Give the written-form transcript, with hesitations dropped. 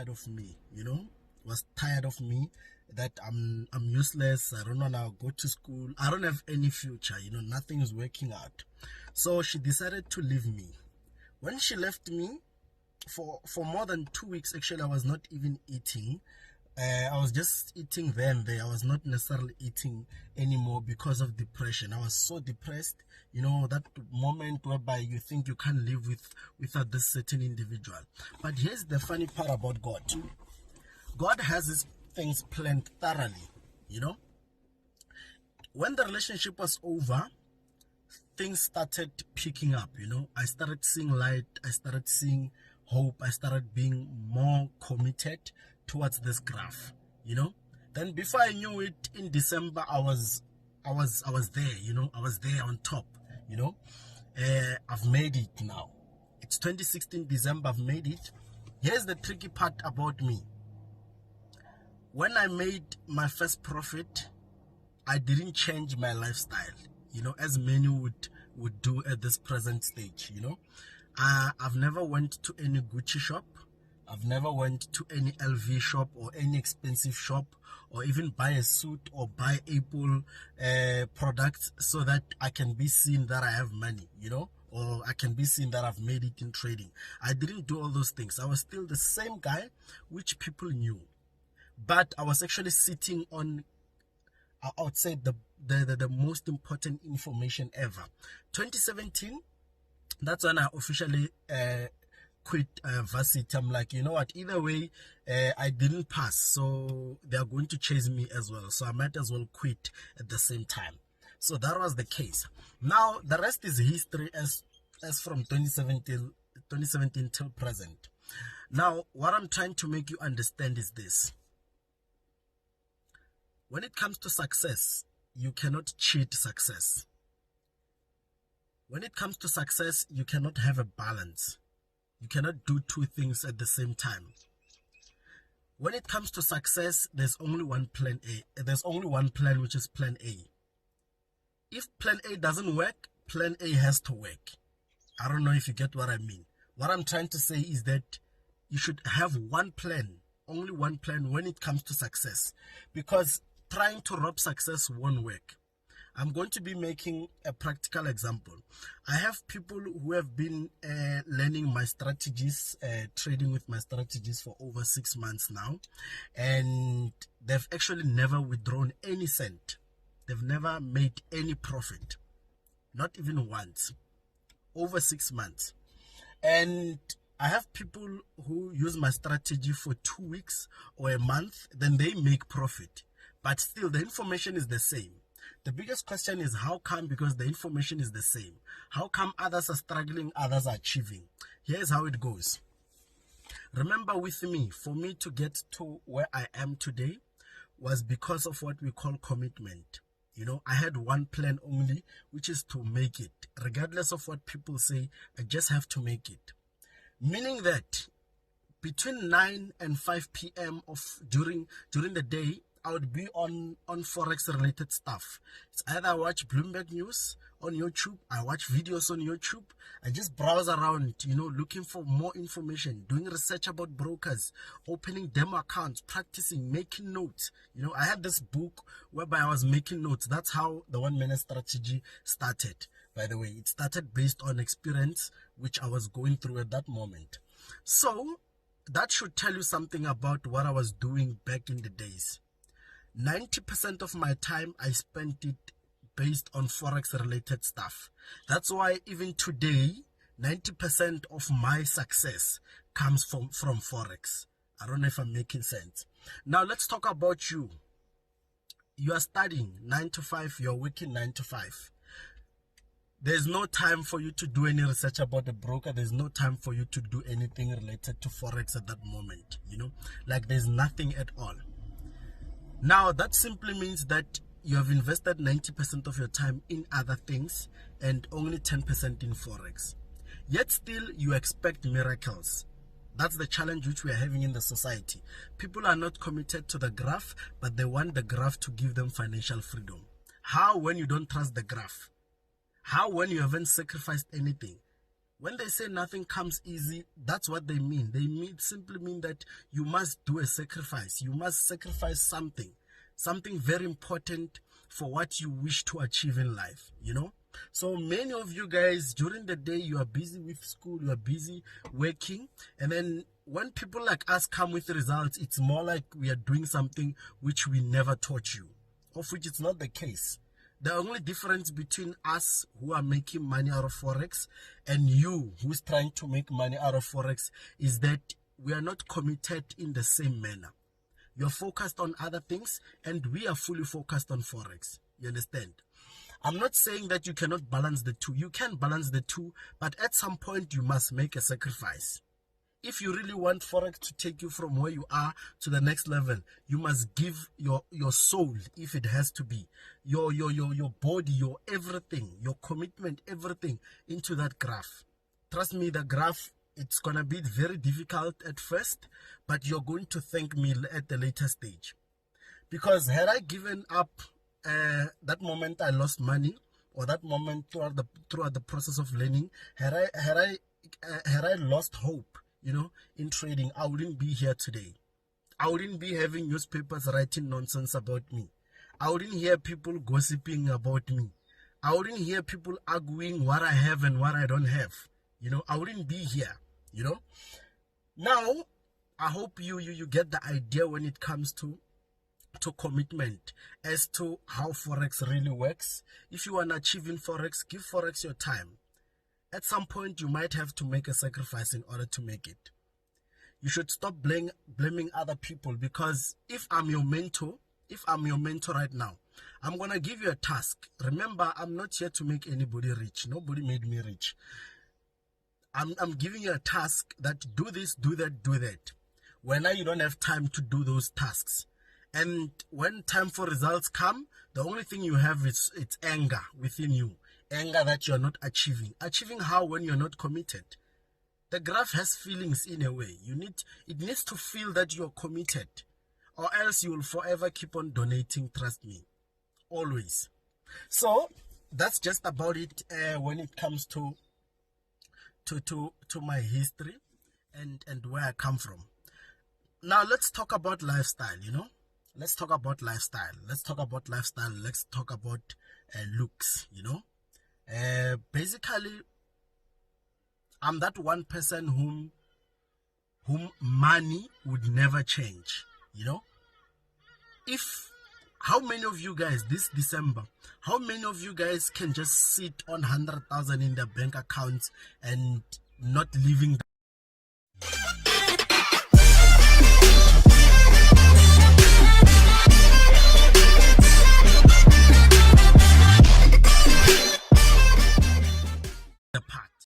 tired of me, was tired of me, that I'm useless, I don't wanna go to school, I don't have any future, nothing is working out. So she decided to leave me. When she left me, for more than 2 weeks, actually, I was not even eating. I was just eating there and there. I was not necessarily eating anymore because of depression. I was so depressed, that moment whereby you think you can't live without this certain individual. But here's the funny part about God. God has his things planned thoroughly, When the relationship was over, things started picking up, I started seeing light, I started seeing hope, I started being more committed towards this graph, Then before I knew it, in December, I was there, I was there on top, I've made it now. It's 2016 December, I've made it. Here's the tricky part about me. When I made my first profit, I didn't change my lifestyle, as many would do at this present stage, I've never went to any Gucci shop. I've never went to any LV shop or any expensive shop, or even buy a suit or buy Apple products so that I can be seen that I have money, or I can be seen that I've made it in trading. I didn't do all those things. I was still the same guy which people knew. But I was actually sitting on, I would say, the most important information ever. 2017, that's when I officially quit varsity. I'm like, you know what, either way, I didn't pass, so they are going to chase me as well, so I might as well quit at the same time. So that was the case. Now the rest is history, as from 2017 till present. Now what I'm trying to make you understand is this: when it comes to success, you cannot cheat success. When it comes to success, you cannot have a balance. You cannot do two things at the same time. When it comes to success, there's only one plan A. There's only one plan, which is plan A. If plan A doesn't work, plan A has to work. I don't know if you get what I mean. What I'm trying to say is that you should have one plan, only one plan when it comes to success, because trying to rob success won't work. I'm going to be making a practical example. I have people who have been learning my strategies, trading with my strategies for over 6 months now, and they've actually never withdrawn any cent. They've never made any profit, not even once, over 6 months. And I have people who use my strategy for 2 weeks or a month, then they make profit, but still the information is the same. The biggest question is how come? Because the information is the same. How come others are struggling, others are achieving? Here's how it goes. Remember with me, for me to get to where I am today was because of what we call commitment. I had one plan only, which is to make it. Regardless of what people say, I just have to make it. Meaning that between 9 and 5 p.m. during the day, I would be on Forex related stuff. It's either I watch Bloomberg News on YouTube, I watch videos on YouTube, I just browse around, looking for more information, doing research about brokers, opening demo accounts, practicing, making notes. I had this book whereby I was making notes. That's how the 1 minute strategy started. By the way, it started based on experience which I was going through at that moment. So that should tell you something about what I was doing back in the days. 90% of my time I spent it based on Forex related stuff. That's why even today, 90% of my success comes from Forex. I don't know if I'm making sense. Now let's talk about you. You are studying 9 to 5, you're working 9 to 5. There's no time for you to do any research about the broker. There's no time for you to do anything related to Forex at that moment. Like there's nothing at all. Now, that simply means that you have invested 90% of your time in other things and only 10% in Forex. Yet still, you expect miracles. That's the challenge which we are having in the society. People are not committed to the graph, but they want the graph to give them financial freedom. How when you don't trust the graph? How when you haven't sacrificed anything? When they say nothing comes easy, that's what they mean. They simply mean that you must do a sacrifice. You must sacrifice something very important for what you wish to achieve in life, you know? So many of you guys, during the day, you are busy with school, you are busy working, and then when people like us come with results, it's more like we are doing something which we never taught you, of which it's not the case. The only difference between us who are making money out of Forex and you who's trying to make money out of Forex is that we are not committed in the same manner. You're focused on other things and we are fully focused on Forex. You understand? I'm not saying that you cannot balance the two. You can balance the two, but at some point you must make a sacrifice. If you really want Forex to take you from where you are to the next level, you must give your soul, if it has to be, your body, your everything, your commitment, everything into that graph. Trust me, the graph, it's going to be very difficult at first, but you're going to thank me at the later stage. Because had I given up that moment I lost money, or that moment throughout the process of learning, had I lost hope, you know, in trading, I wouldn't be here today. I wouldn't be having newspapers writing nonsense about me. I wouldn't hear people gossiping about me. I wouldn't hear people arguing what I have and what I don't have. You know, I wouldn't be here, you know. Now, I hope you get the idea when it comes to commitment as to how Forex really works. If you want to achieve in Forex, give Forex your time. At some point, you might have to make a sacrifice in order to make it. You should stop blaming other people, because if I'm your mentor right now, I'm going to give you a task. Remember, I'm not here to make anybody rich. Nobody made me rich. I'm giving you a task that do this, do that, do that. When now you don't have time to do those tasks. And when time for results come, the only thing you have is it's anger within you. Anger that you're not achieving. Achieving how when you're not committed? The graph has feelings in a way. It needs to feel that you're committed, or else you will forever keep on donating, trust me. Always. So that's just about it when it comes to my history and where I come from. Now let's talk about lifestyle, you know. Let's talk about lifestyle. Let's talk about looks, you know. Basically, I'm that one person whom money would never change, you know. How many of you guys this December, how many of you guys can just sit on 100,000 in their bank accounts and not living